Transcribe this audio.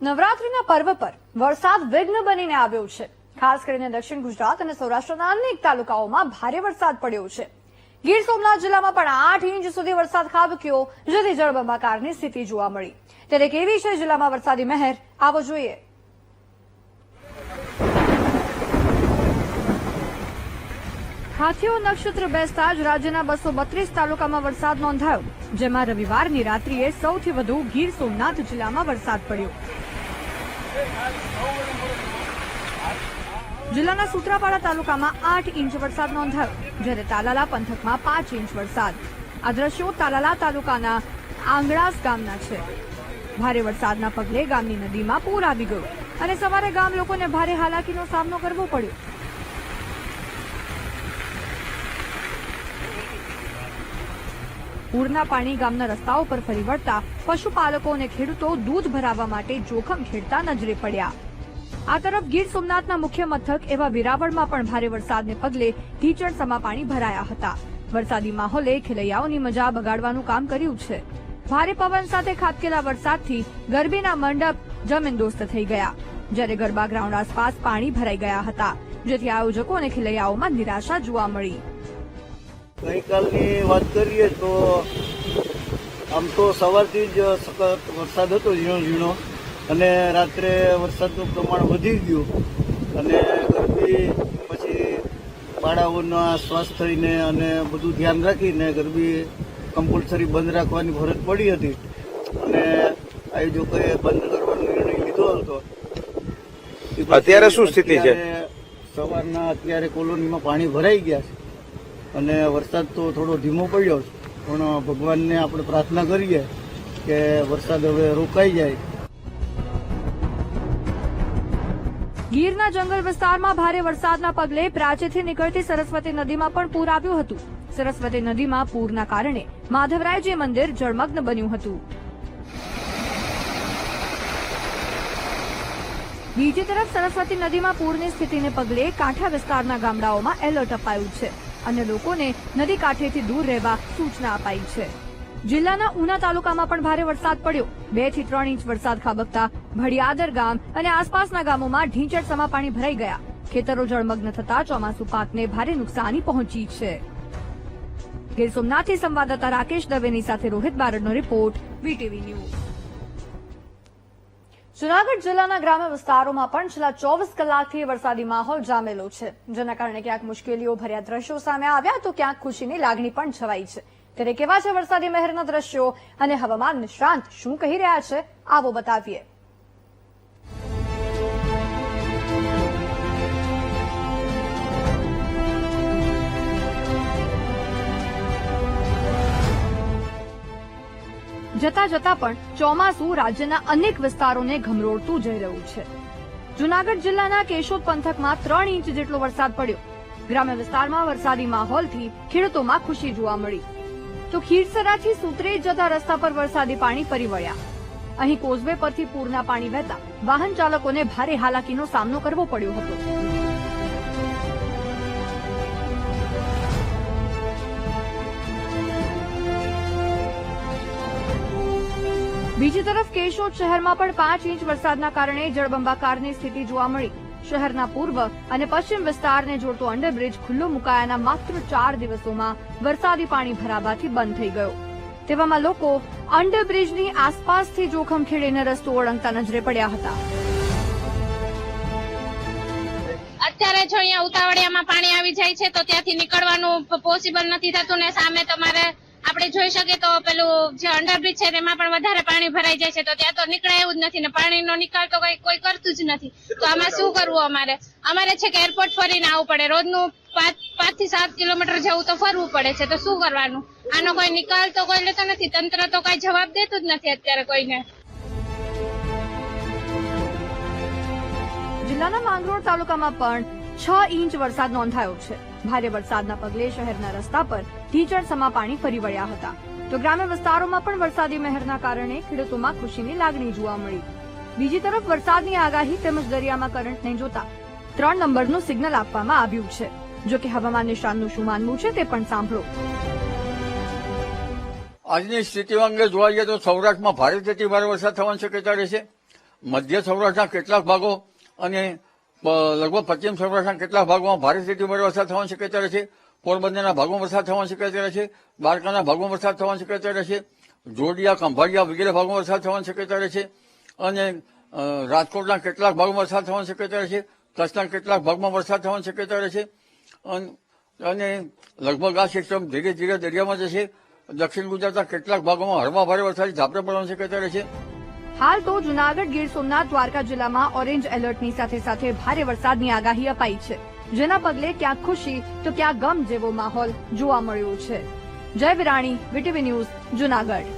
નવરાત્રીના પર્વ પર વરસાદ વિઘ્ન બનીને આવ્યો છે। ખાસ કરીને દક્ષિણ ગુજરાત અને સૌરાષ્ટ્રના અનેક તાલુકાઓમાં ભારે વરસાદ પડ્યો છે। ગીર સોમનાથ જિલ્લામાં પણ 8 ઇંચ સુધી વરસાદ ખાબક્યો, જેથી જળબંબાકારની સ્થિતિ જોવા મળી। ત્યારે કેવી છે જિલ્લામાં વરસાદી મહેર, આવો જોઈએ। હાથીઓ નક્ષત્ર બેસતા જ રાજ્યના 232 તાલુકામાં વરસાદ નોંધાયો, જેમાં રવિવારની રાત્રિએ સૌથી વધુ ગીર સોમનાથ જિલ્લામાં વરસાદ પડ્યો। જિલ્લાના સૂત્રાપાડા તાલુકામાં 8 ઇંચ વરસાદ નોંધાયો, જ્યારે તાલાલા પંથકમાં 5 ઇંચ વરસાદ। આ દ્રશ્યો તાલાલા તાલુકાના આંગળાસ ગામના છે। ભારે વરસાદના પગલે ગામની નદીમાં પૂર આવી ગયું અને સવારે ગામ લોકોને ભારે હાલાકીનો સામનો કરવો પડ્યો। પૂરના પાણી ગામના રસ્તાઓ પર ફરી વળતા પશુપાલકો અને ખેડૂતો દૂધ ભરાવવા માટે જોખમ ખેડતા નજરે પડ્યા। આ તરફ ગીર સોમનાથના મુખ્ય મથક એવા વેરાવળમાં પણ ભારે વરસાદને પગલે ઢીચણસમા પાણી ભરાયા હતા। વરસાદી માહોલે ખેલૈયાઓની મજા બગાડવાનું કામ કર્યું છે। ભારે પવન સાથે ખાબકેલા વરસાદથી ગરબીના મંડપ જમીનદોસ્ત થઈ ગયા, જ્યારે ગરબા ગ્રાઉન્ડ આસપાસ પાણી ભરાઈ ગયા હતા, જેથી આયોજકો અને ખેલૈયાઓમાં નિરાશા જોવા મળી। ગઈકાલની વાત કરીએ તો આમ તો સવારથી જ સખત વરસાદ હતો, ઝીણો ઝીણો, અને રાત્રે વરસાદનું પ્રમાણ વધી ગયું અને ગરબી પછી બાળાઓના સ્વાસ્થ્યને અને બધું ધ્યાન રાખીને ગરબી કમ્પલસરી બંધ રાખવાની ફરજ પડી હતી અને આયોજકોએ બંધ કરવાનો નિર્ણય લીધો હતો। અત્યારે શું સ્થિતિ છે? સવારના અત્યારે કોલોનીમાં પાણી ભરાઈ ગયા છે અને વરસાદ તો થોડો ધીમો પડ્યો છે, પણ ભગવાનને આપણે પ્રાર્થના કરીએ કે વરસાદ હવે રોકાઈ જાય। ગીરના જંગલ વિસ્તારમાં ભારે વરસાદના પગલે પ્રાચીથી નીકળતી સરસ્વતી નદીમાં પણ પૂર આવ્યું હતું। સરસ્વતી નદીમાં પૂરના કારણે માધવરાયજી મંદિર જળમગ્ન બન્યું હતું। બીજી તરફ સરસ્વતી નદીમાં પૂરની સ્થિતિને પગલે કાંઠા વિસ્તારના ગામડાઓમાં એલર્ટ અપાયું છે અને લોકોને નદી કાંઠેથી દૂર રહેવા સૂચના અપાઈ છે। જિલ્લાના ઉના તાલુકામાં પણ ભારે વરસાદ પડ્યો। 2 થી 3 ઇંચ વરસાદ ખાબકતા ભડિયાદર ગામ અને આસપાસના ગામોમાં ઢીંચણસમા પાણી ભરાઈ ગયા। ખેતરો જળમગ્ન થતા ચોમાસુ પાકને ભારે નુકસાની પહોંચી છે। ગીર સોમનાથથી સંવાદદાતા રાકેશ દવેની સાથે રોહિત બારડનો રિપોર્ટ, વીટીવી ન્યૂઝ। જૂનાગઢ જિલ્લાના ગ્રામ્ય વિસ્તારોમાં પણ છેલ્લા 24 કલાકથી વરસાદી માહોલ જામેલો છે, જેના કારણે ક્યાંક મુશ્કેલીઓ ભર્યા દ્રશ્યો સામે આવ્યા તો ક્યાંક ખુશીની લાગણી પણ છવાઈ છે। ત્યારે કેવા છે વરસાદી મહેરના દ્રશ્યો અને હવામાન નિષ્ણાંત શું કહી રહ્યા છે, આવો બતાવીએ। જતા જતા પણ ચોમાસું રાજ્યના અનેક વિસ્તારોને ઘમરોળતું જઈ રહ્યું છે। જૂનાગઢ જિલ્લાના કેશોદ પંથકમાં 3 ઇંચ જેટલો વરસાદ પડ્યો। ગ્રામ્ય વિસ્તારમાં વરસાદી માહોલથી ખેડૂતોમાં ખુશી જોવા મળી તો ખીરસરાથી સુત્રેજ જતા રસ્તા પર વરસાદી પાણી ફરી વળ્યા। અહીં કોઝવે પરથી પૂરના પાણી વહેતા વાહન ચાલકોને ભારે હાલાકીનો સામનો કરવો પડ્યો હતો। બીજી તરફ કેશોદ શહેરમાં પણ 5 ઇંચ વરસાદના કારણે જળબંબાકારની સ્થિતિ જોવા મળી। શહેરના પૂર્વ અને પશ્ચિમ વિસ્તારને જોડતો અંડરબ્રિજ ખુલ્લો મુકાયાના માત્ર 4 દિવસોમાં વરસાદી પાણી ભરાવાથી બંધ થઈ ગયો। તેવામાં લોકો અંડરબ્રિજની આસપાસથી જોખમ ખેડીને રસ્તો ઓળંગતા નજરે પડ્યા હતા। અત્યારે જો અહીંયા ઉતાવળિયામાં પાણી આવી જાય છે તો ત્યાંથી નીકળવાનું પોસિબલ નથી થતું ને સામે તમારે આપણે જોઈ શકીએ તો પેલું જે અંડરબ્રિજ છે તેમાં પણ વધારે પાણી ભરાઈ જાય છે તો ત્યાં તો નીકળાય એવું જ નથી ને પાણીનો નિકાલ તો કોઈ કરતું જ નથી। તો આમાં શું કરવું? અમારે છે કે એરપોર્ટ ફરીને આવવું પડે, રોજનું 5 થી 7 કિલોમીટર જેવું તો ફરવું પડે છે। તો શું કરવાનું? આનો કોઈ નિકાલ તો કોઈ લેતો નથી, તંત્ર તો કઈ જવાબ દેતું જ નથી અત્યારે કોઈને। જિલ્લાના માંગરોળ તાલુકામાં પણ 6 ઇંચ વરસાદ નોંધાયો છે। ભારે વરસાદના પગલે શહેરના રસ્તા પર ઢીંચણસમા પાણી ફરી વળ્યા હતા તો ગ્રામ્ય વિસ્તારોમાં પણ વરસાદી મહેરના કારણે ખેડૂતોમાં ખુશીની લાગણી જોવા મળી। બીજી તરફ વરસાદની આગાહી તેમજ દરિયામાં કરંટને જોતા 3 નંબરનું સિગ્નલ આપવામાં આવ્યું છે। જો કે હવામાન નિષ્ણાતનું શું માનવું છે તે પણ સાંભળો। આજની સ્થિતિ અંગે જોવા જઈએ તો સૌરાષ્ટ્રમાં ભારેથી ભારે વરસાદ થવાની શક્યતા રહેશે। મધ્ય સૌરાષ્ટ્રના કેટલાક ભાગો અને લગભગ પશ્ચિમ સૌરાષ્ટ્રના કેટલાક ભાગોમાં ભારેથી ભારે વરસાદ થવાની શક્યતા રહેશે. પોરબંદરના ભાગોમાં વરસાદ થવાની શક્યતા રહેશે. દ્વારકાના ભાગોમાં વરસાદ થવાની શક્યતા રહેશે. જોડિયા, ખંભાળિયા વગેરે ભાગોમાં વરસાદ થવાની શક્યતા રહેશે અને રાજકોટના કેટલાક ભાગોમાં વરસાદ થવાની શક્યતા રહેશે. કચ્છના કેટલાક ભાગમાં વરસાદ થવાની શક્યતા રહેશે અને લગભગ આ સિસ્ટમ ધીરે ધીરે દરિયામાં જશે. દક્ષિણ ગુજરાતના કેટલાક ભાગોમાં હળવા ભારે વરસાદી ઝાપટા પડવાની શક્યતા રહેશે. હાલ તો જૂનાગઢ, ગીર સોમનાથ, દ્વારકા જિલ્લામાં ઓરેન્જ એલર્ટની સાથે સાથે ભારે વરસાદની આગાહી અપાઈ છે, જેના પગલે ક્યાંક ખુશી તો ક્યાંક ગમ જેવો માહોલ જોવા મળ્યો છે. જય વિરાણી, વીટીવી ન્યૂઝ, જૂનાગઢ.